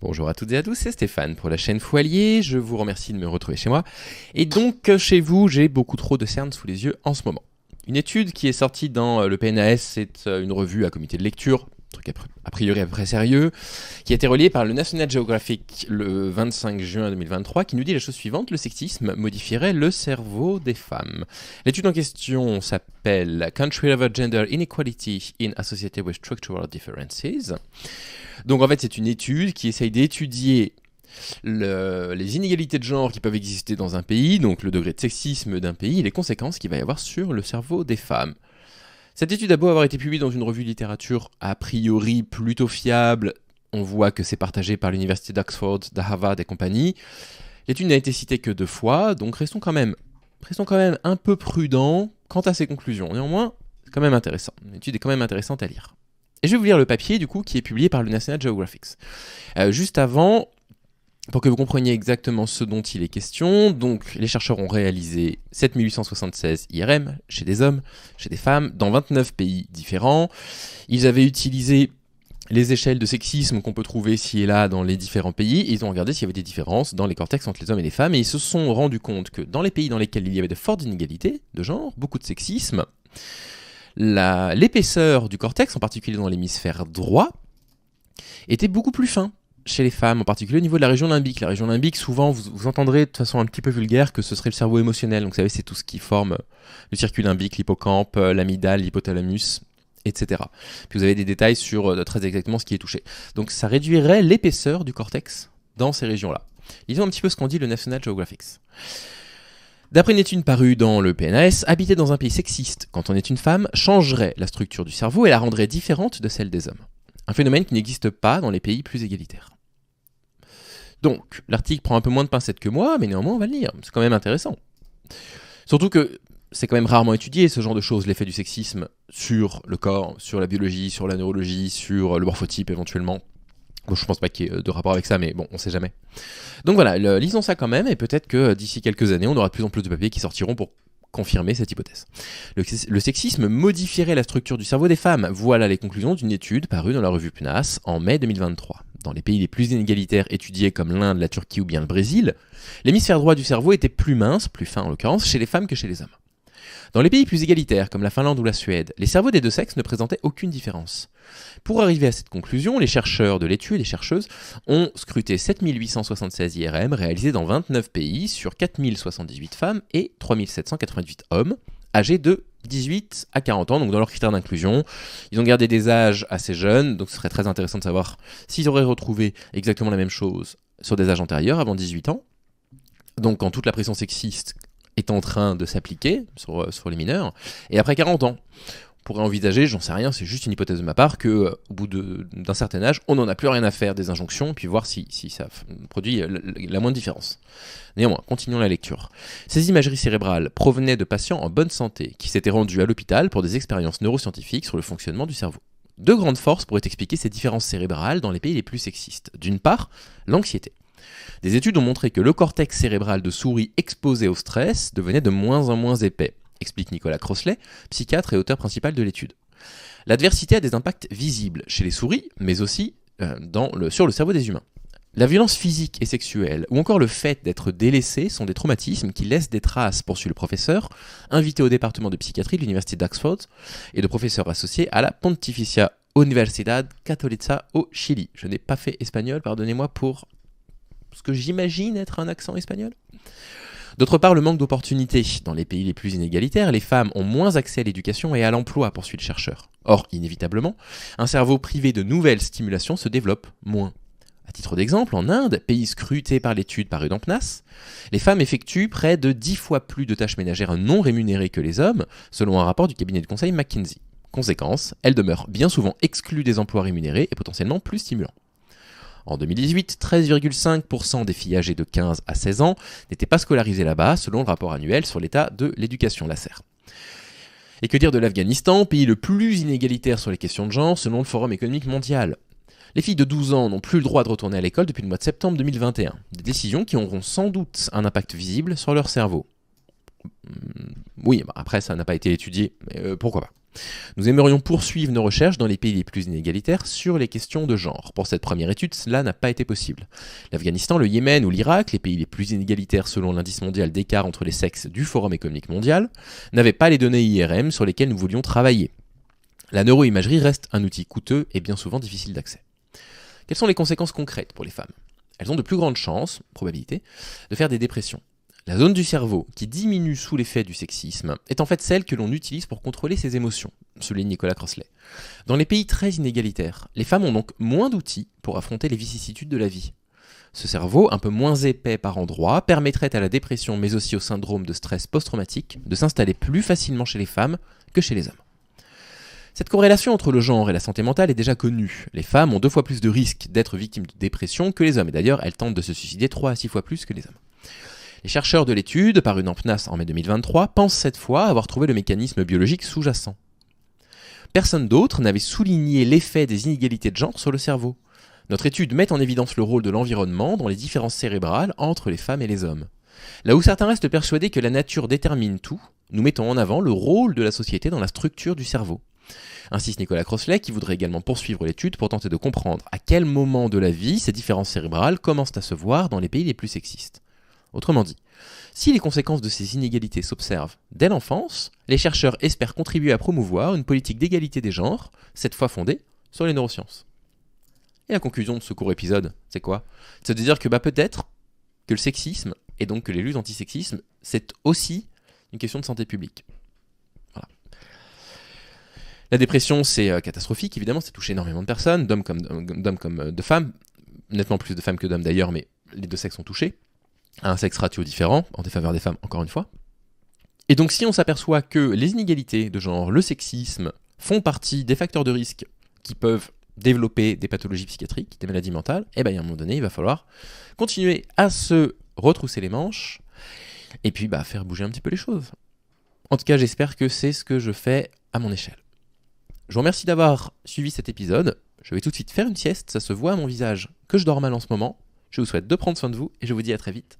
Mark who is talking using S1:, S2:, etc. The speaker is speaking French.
S1: Bonjour à toutes et à tous, c'est Stéphane pour la chaîne Foilier, je vous remercie de me retrouver chez moi. Et donc chez vous, j'ai beaucoup trop de cernes sous les yeux en ce moment. Une étude qui est sortie dans le PNAS, c'est une revue à comité de lecture, truc a priori à peu près sérieux, qui a été reliée par le National Geographic le 25 juin 2023, qui nous dit la chose suivante: le sexisme modifierait le cerveau des femmes. L'étude en question s'appelle Country Level Gender Inequality in Associated with Structural Differences. Donc en fait, c'est une étude qui essaye d'étudier les inégalités de genre qui peuvent exister dans un pays, donc le degré de sexisme d'un pays et les conséquences qu'il va y avoir sur le cerveau des femmes. Cette étude a beau avoir été publiée dans une revue de littérature a priori plutôt fiable, on voit que c'est partagé par l'université d'Oxford, d'Harvard et compagnie. L'étude n'a été citée que 2 fois, donc restons quand même un peu prudents quant à ses conclusions. Néanmoins, c'est quand même intéressant. L'étude est quand même intéressante à lire. Et je vais vous lire le papier du coup qui est publié par le National Geographic. Juste avant, pour que vous compreniez exactement ce dont il est question, donc les chercheurs ont réalisé 7876 IRM chez des hommes, chez des femmes, dans 29 pays différents. Ils avaient utilisé les échelles de sexisme qu'on peut trouver ici et là dans les différents pays, et ils ont regardé s'il y avait des différences dans les cortex entre les hommes et les femmes, et ils se sont rendus compte que dans les pays dans lesquels il y avait de fortes inégalités de genre, beaucoup de sexisme, l'épaisseur du cortex, en particulier dans l'hémisphère droit, était beaucoup plus fin chez les femmes, en particulier au niveau de la région limbique. La région limbique, souvent, vous entendrez de façon un petit peu vulgaire que ce serait le cerveau émotionnel. Donc vous savez, c'est tout ce qui forme le circuit limbique, l'hippocampe, l'amygdale, l'hypothalamus, etc. Puis vous avez des détails sur très exactement ce qui est touché. Donc ça réduirait l'épaisseur du cortex dans ces régions-là. Lisons un petit peu ce qu'en dit le National Geographic. D'après une étude parue dans le PNAS, habiter dans un pays sexiste quand on est une femme changerait la structure du cerveau et la rendrait différente de celle des hommes. Un phénomène qui n'existe pas dans les pays plus égalitaires. Donc, l'article prend un peu moins de pincettes que moi, mais néanmoins on va le lire, c'est quand même intéressant. Surtout que c'est quand même rarement étudié ce genre de choses, l'effet du sexisme sur le corps, sur la biologie, sur la neurologie, sur le morphotype éventuellement. Bon, je pense pas qu'il y ait de rapport avec ça, mais bon, on sait jamais. Donc voilà, lisons ça quand même, et peut-être que d'ici quelques années, on aura de plus en plus de papiers qui sortiront pour confirmer cette hypothèse. Le sexisme modifierait la structure du cerveau des femmes. Voilà les conclusions d'une étude parue dans la revue PNAS en mai 2023. Dans les pays les plus inégalitaires étudiés comme l'Inde, la Turquie ou bien le Brésil, l'hémisphère droit du cerveau était plus mince, plus fin en l'occurrence, chez les femmes que chez les hommes. Dans les pays plus égalitaires, comme la Finlande ou la Suède, les cerveaux des deux sexes ne présentaient aucune différence. Pour arriver à cette conclusion, les chercheurs de l'étude et chercheuses ont scruté 7876 IRM réalisés dans 29 pays sur 4078 femmes et 3788 hommes, âgés de 18 à 40 ans, donc dans leurs critères d'inclusion. Ils ont gardé des âges assez jeunes, donc ce serait très intéressant de savoir s'ils auraient retrouvé exactement la même chose sur des âges antérieurs, avant 18 ans. Donc quand toute la pression sexiste est en train de s'appliquer sur les mineurs, et après 40 ans. On pourrait envisager, j'en sais rien, c'est juste une hypothèse de ma part, qu'au bout d'un certain âge, on n'en a plus rien à faire des injonctions, puis voir si ça produit la moindre différence. Néanmoins, continuons la lecture. Ces imageries cérébrales provenaient de patients en bonne santé, qui s'étaient rendus à l'hôpital pour des expériences neuroscientifiques sur le fonctionnement du cerveau. 2 grandes forces pourraient expliquer ces différences cérébrales dans les pays les plus sexistes. D'une part, l'anxiété. Des études ont montré que le cortex cérébral de souris exposé au stress devenait de moins en moins épais, explique Nicolas Crossley, psychiatre et auteur principal de l'étude. L'adversité a des impacts visibles chez les souris, mais aussi sur le cerveau des humains. La violence physique et sexuelle, ou encore le fait d'être délaissé, sont des traumatismes qui laissent des traces, poursuit le professeur, invité au département de psychiatrie de l'université d'Oxford et de professeur associé à la Pontificia Universidad Católica au Chili. Je n'ai pas fait espagnol, pardonnez-moi pour ce que j'imagine être un accent espagnol. D'autre part, le manque d'opportunités. Dans les pays les plus inégalitaires, les femmes ont moins accès à l'éducation et à l'emploi, poursuit le chercheur. Or, inévitablement, un cerveau privé de nouvelles stimulations se développe moins. À titre d'exemple, en Inde, pays scruté par l'étude parue dans PNAS, les femmes effectuent près de 10 fois plus de tâches ménagères non rémunérées que les hommes, selon un rapport du cabinet de conseil McKinsey. Conséquence, elles demeurent bien souvent exclues des emplois rémunérés et potentiellement plus stimulants. En 2018, 13,5% des filles âgées de 15 à 16 ans n'étaient pas scolarisées là-bas, selon le rapport annuel sur l'état de l'éducation LACER. Et que dire de l'Afghanistan, pays le plus inégalitaire sur les questions de genre, selon le Forum économique mondial. Les filles de 12 ans n'ont plus le droit de retourner à l'école depuis le mois de septembre 2021. Des décisions qui auront sans doute un impact visible sur leur cerveau. Oui, après ça n'a pas été étudié, mais pourquoi pas. Nous aimerions poursuivre nos recherches dans les pays les plus inégalitaires sur les questions de genre. Pour cette première étude, cela n'a pas été possible. L'Afghanistan, le Yémen ou l'Irak, les pays les plus inégalitaires selon l'indice mondial d'écart entre les sexes du Forum économique mondial, n'avaient pas les données IRM sur lesquelles nous voulions travailler. La neuroimagerie reste un outil coûteux et bien souvent difficile d'accès. Quelles sont les conséquences concrètes pour les femmes ? Elles ont de plus grandes chances, probabilité, de faire des dépressions. La zone du cerveau qui diminue sous l'effet du sexisme est en fait celle que l'on utilise pour contrôler ses émotions, souligne Nicolas Crossley. Dans les pays très inégalitaires, les femmes ont donc moins d'outils pour affronter les vicissitudes de la vie. Ce cerveau, un peu moins épais par endroits, permettrait à la dépression mais aussi au syndrome de stress post-traumatique de s'installer plus facilement chez les femmes que chez les hommes. Cette corrélation entre le genre et la santé mentale est déjà connue. Les femmes ont 2 fois plus de risques d'être victimes de dépression que les hommes, et d'ailleurs elles tentent de se suicider 3 à 6 fois plus que les hommes. Les chercheurs de l'étude, parus dans PNAS en mai 2023, pensent cette fois avoir trouvé le mécanisme biologique sous-jacent. Personne d'autre n'avait souligné l'effet des inégalités de genre sur le cerveau. Notre étude met en évidence le rôle de l'environnement dans les différences cérébrales entre les femmes et les hommes. Là où certains restent persuadés que la nature détermine tout, nous mettons en avant le rôle de la société dans la structure du cerveau. Insiste Nicolas Crossley, qui voudrait également poursuivre l'étude pour tenter de comprendre à quel moment de la vie ces différences cérébrales commencent à se voir dans les pays les plus sexistes. Autrement dit, si les conséquences de ces inégalités s'observent dès l'enfance, les chercheurs espèrent contribuer à promouvoir une politique d'égalité des genres, cette fois fondée sur les neurosciences. Et la conclusion de ce court épisode, c'est quoi ? C'est de dire que peut-être que le sexisme, et donc que les luttes antisexisme, c'est aussi une question de santé publique. Voilà. La dépression, c'est catastrophique, évidemment, ça touche énormément de personnes, d'hommes comme de femmes, nettement plus de femmes que d'hommes d'ailleurs, mais les 2 sexes sont touchés, à un sexe ratio différent, en défaveur des femmes, encore une fois. Et donc si on s'aperçoit que les inégalités de genre, le sexisme, font partie des facteurs de risque qui peuvent développer des pathologies psychiatriques, des maladies mentales, et bien à un moment donné, il va falloir continuer à se retrousser les manches, et puis faire bouger un petit peu les choses. En tout cas, j'espère que c'est ce que je fais à mon échelle. Je vous remercie d'avoir suivi cet épisode. Je vais tout de suite faire une sieste, ça se voit à mon visage que je dors mal en ce moment. Je vous souhaite de prendre soin de vous, et je vous dis à très vite.